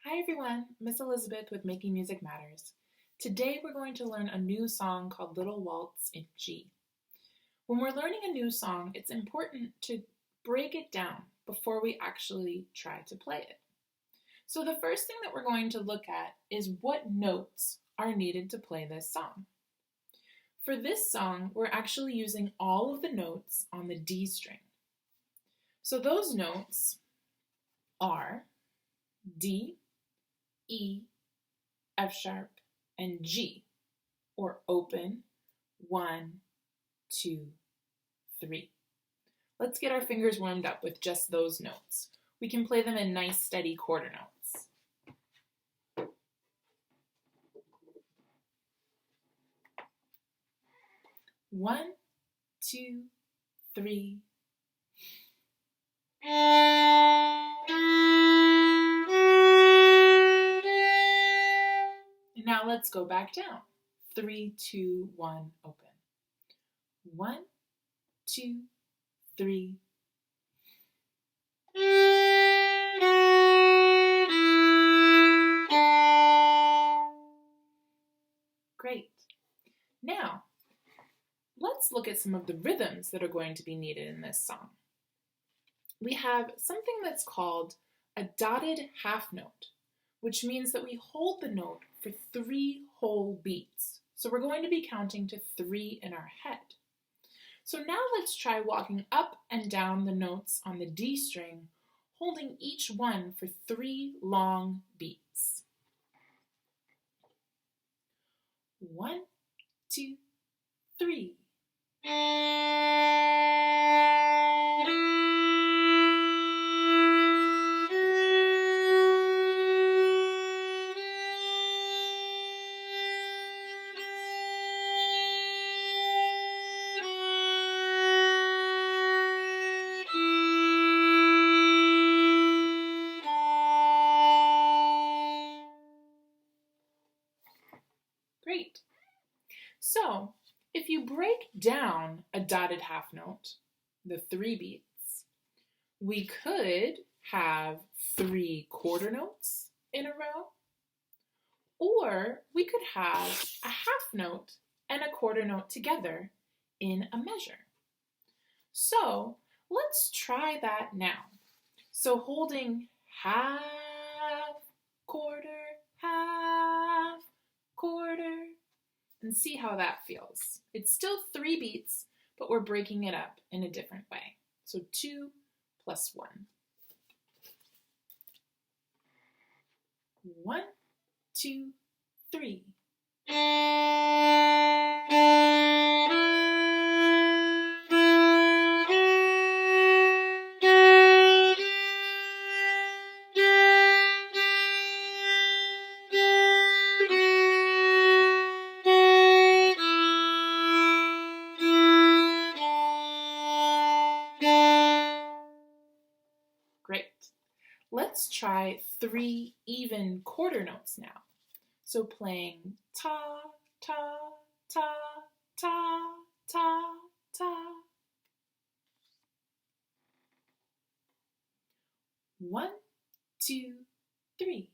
Hi everyone, Miss Elizabeth with Making Music Matters. Today we're going to learn a new song called Little Waltz in G. When we're learning a new song, it's important to break it down before we actually try to play it. So the first thing that we're going to look at is what notes are needed to play this song. For this song, we're actually using all of the notes on the D string. So those notes are D, E, F sharp, and G, or open, 1, 2, 3. Let's get our fingers warmed up with just those notes. We can play them in nice steady quarter notes. One, 2, 3. Now let's go back down. 3, 2, 1, open. 1, 2, 3. Great. Now, let's look at some of the rhythms that are going to be needed in this song. We have something that's called a dotted half note, which means that we hold the note for 3 whole beats. So we're going to be counting to 3 in our head. So now let's try walking up and down the notes on the D string, holding each one for 3 long beats. 1, 2, 3. Great. So, if you break down a dotted half note, the 3 beats, we could have 3 quarter notes in a row, or we could have a half note and a quarter note together in a measure. So, let's try that now. So, holding half, quarter, and see how that feels. It's still 3 beats, but we're breaking it up in a different way. So 2 plus 1. 1, 2, 3. Great. Let's try 3 even quarter notes now. So playing ta, ta, ta, ta, ta, ta. 1, 2, 3.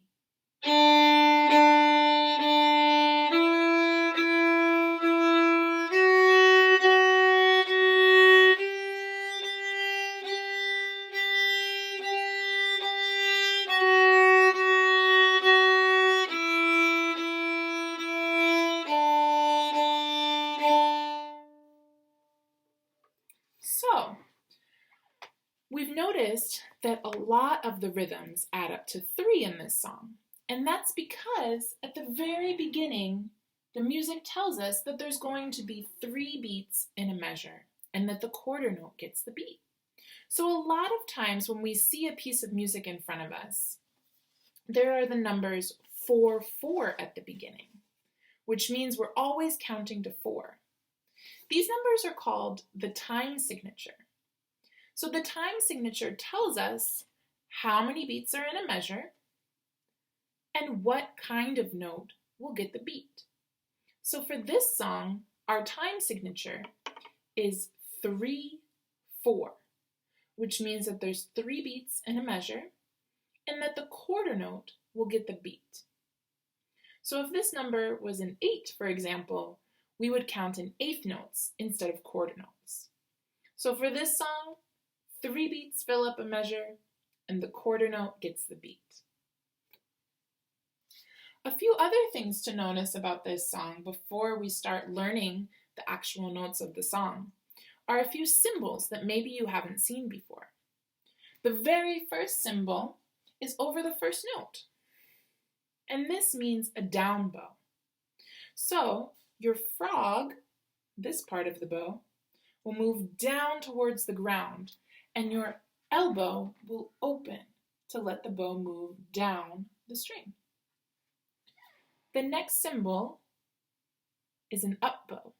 So, we've noticed that a lot of the rhythms add up to 3 in this song, and that's because at the very beginning, the music tells us that there's going to be 3 beats in a measure, and that the quarter note gets the beat. So a lot of times when we see a piece of music in front of us, there are the numbers 4, 4 at the beginning, which means we're always counting to 4. These numbers are called the time signature. So the time signature tells us how many beats are in a measure and what kind of note will get the beat. So for this song, our time signature is 3, 4, which means that there's 3 beats in a measure and that the quarter note will get the beat. So if this number was an 8, for example, we would count in eighth notes instead of quarter notes. So for this song, 3 beats fill up a measure, and the quarter note gets the beat. A few other things to notice about this song before we start learning the actual notes of the song are a few symbols that maybe you haven't seen before. The very first symbol is over the first note, and this means a down bow. So your frog, this part of the bow, will move down towards the ground, and your elbow will open to let the bow move down the string. The next symbol is an up bow,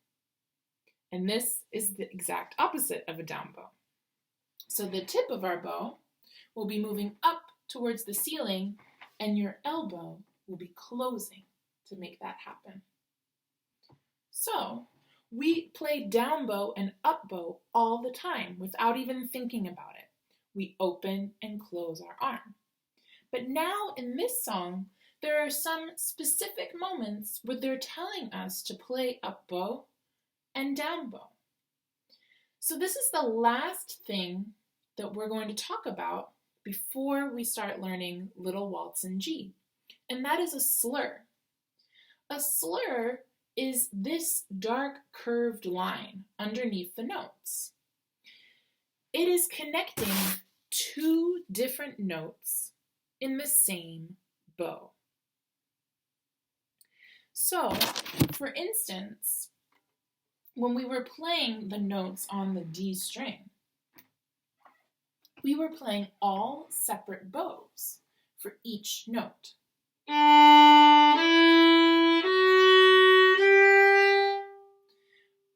and this is the exact opposite of a down bow. So the tip of our bow will be moving up towards the ceiling, and your elbow will be closing to make that happen. So we play down bow and up bow all the time without even thinking about it. We open and close our arm. But now in this song, there are some specific moments where they're telling us to play up bow and down bow. So this is the last thing that we're going to talk about before we start learning Little Waltz in G, and that is a slur. A slur is this dark curved line underneath the notes. It is connecting 2 different notes in the same bow. So, for instance, when we were playing the notes on the D string, we were playing all separate bows for each note.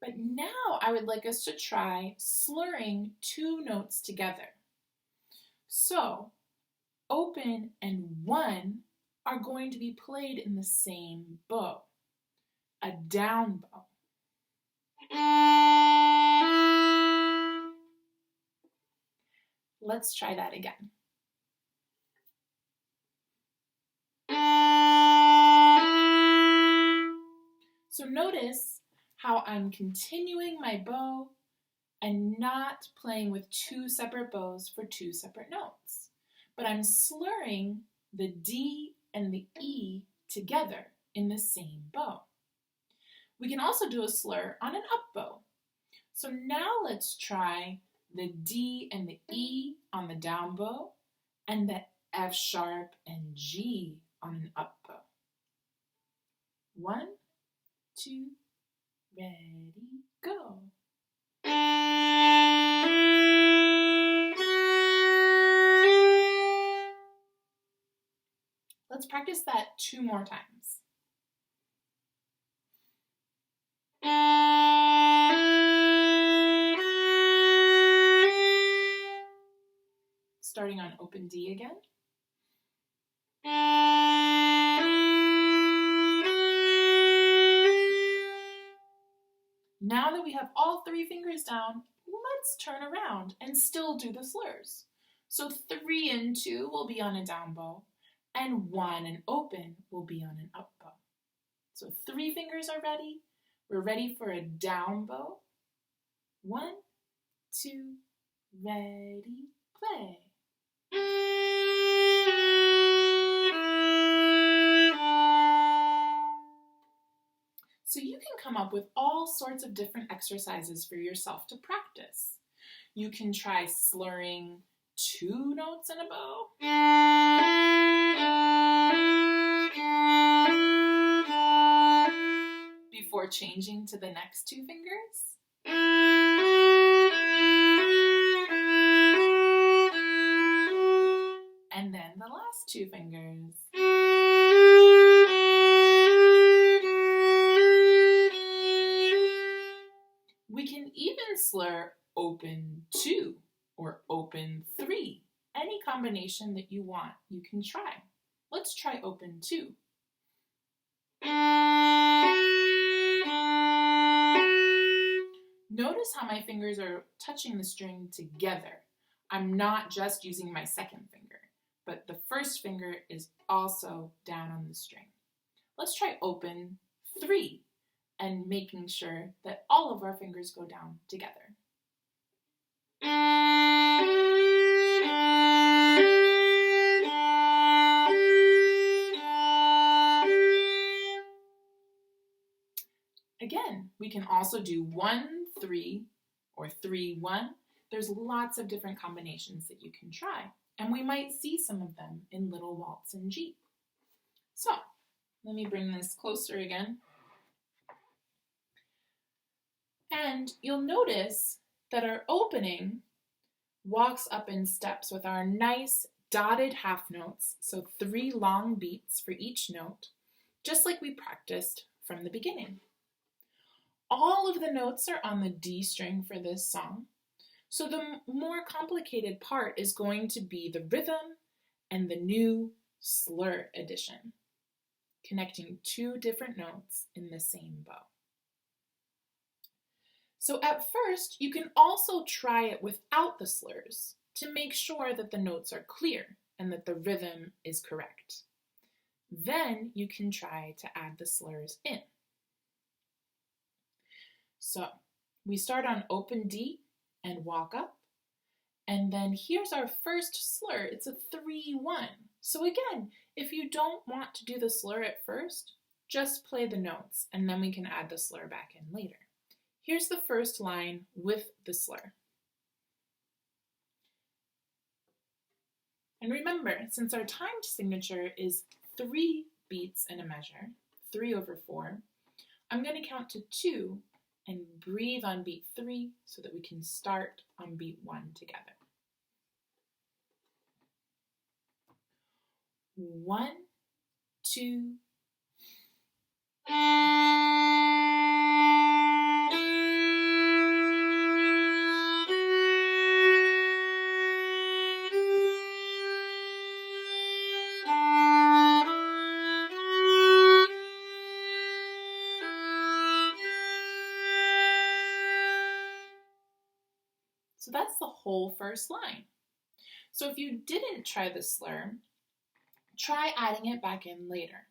But now I would like us to try slurring 2 notes together. So, open and 1 are going to be played in the same bow, a down bow. Let's try that again. So notice how I'm continuing my bow and not playing with 2 separate bows for 2 separate notes, but I'm slurring the D and the E together in the same bow. We can also do a slur on an up bow. So now let's try the D and the E on the down bow and the F sharp and G on an up bow. 1, 2, ready, go. Let's practice that 2 more times. Starting on open D again. Now that we have all 3 fingers down, let's turn around and still do the slurs. So 3 and 2 will be on a down bow, and 1 and open will be on an up bow. So 3 fingers are ready. We're ready for a down bow. 1, 2, ready, play. So you can come up with all sorts of different exercises for yourself to practice. You can try slurring 2 notes in a bow. Before changing to the next 2 fingers. And then the last 2 fingers. We can even slur open 2 or open 3. Any combination that you want, you can try. Let's try open 2. Notice how my fingers are touching the string together. I'm not just using my second finger. but the first finger is also down on the string. Let's try open 3 and making sure that all of our fingers go down together. Again, we can also do 1-3 or 3-1. There's lots of different combinations that you can try, and we might see some of them in Little Waltz in G. So, let me bring this closer again. And you'll notice that our opening walks up in steps with our nice dotted half notes, so 3 long beats for each note, just like we practiced from the beginning. All of the notes are on the D string for this song, so the more complicated part is going to be the rhythm and the new slur addition, connecting 2 different notes in the same bow. So at first, you can also try it without the slurs to make sure that the notes are clear and that the rhythm is correct. Then you can try to add the slurs in. So we start on open D and walk up, and then here's our first slur. It's a 3-1. So again, if you don't want to do the slur at first, just play the notes and then we can add the slur back in later. Here's the first line with the slur. And remember, since our timed signature is 3 beats in a measure, 3/4, I'm going to count to 2 and breathe on beat 3 so that we can start on beat 1 together. 1, 2, So that's the whole first line. So if you didn't try the slur, try adding it back in later.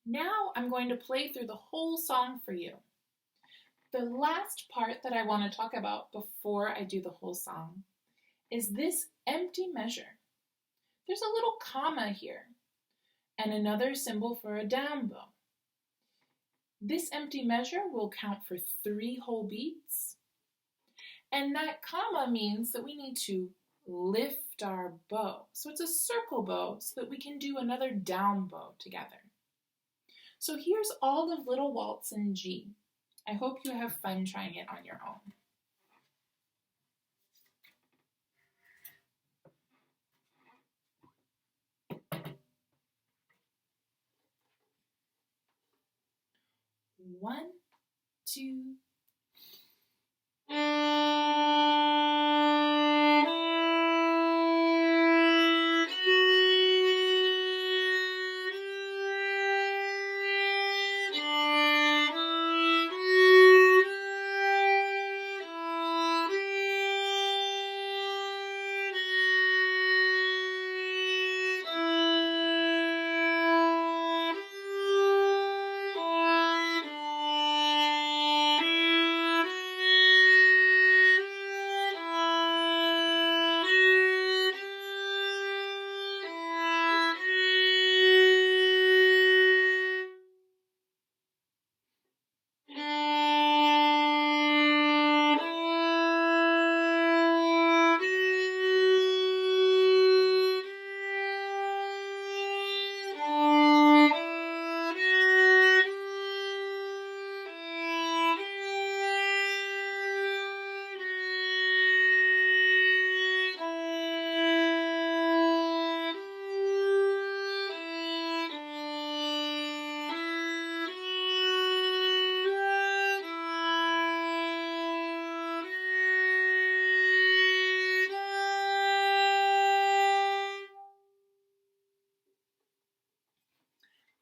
Now I'm going to play through the whole song for you. The last part that I want to talk about before I do the whole song is this empty measure. There's a little comma here and another symbol for a down bow. This empty measure will count for 3 whole beats. And that comma means that we need to lift our bow. So it's a circle bow so that we can do another down bow together. So here's all of Little Waltz in G. I hope you have fun trying it on your own. One, two,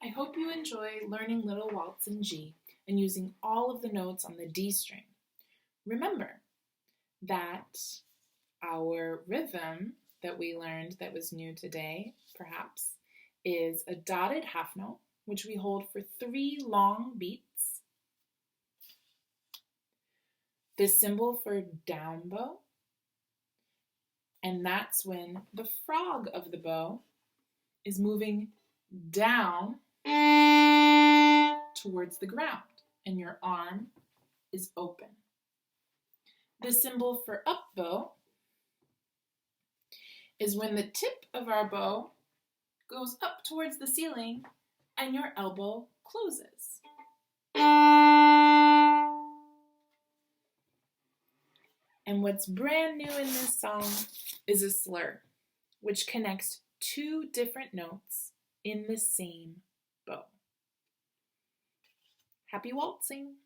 I hope you enjoy learning Little Waltz in G and using all of the notes on the D string. Remember that our rhythm, that we learned that was new today, perhaps, is a dotted half note, which we hold for 3 long beats. The symbol for down bow, and that's when the frog of the bow is moving down towards the ground, and your arm is open. The symbol for up bow is when the tip of our bow goes up towards the ceiling and your elbow closes. And what's brand new in this song is a slur, which connects 2 different notes in the same bow. Happy waltzing!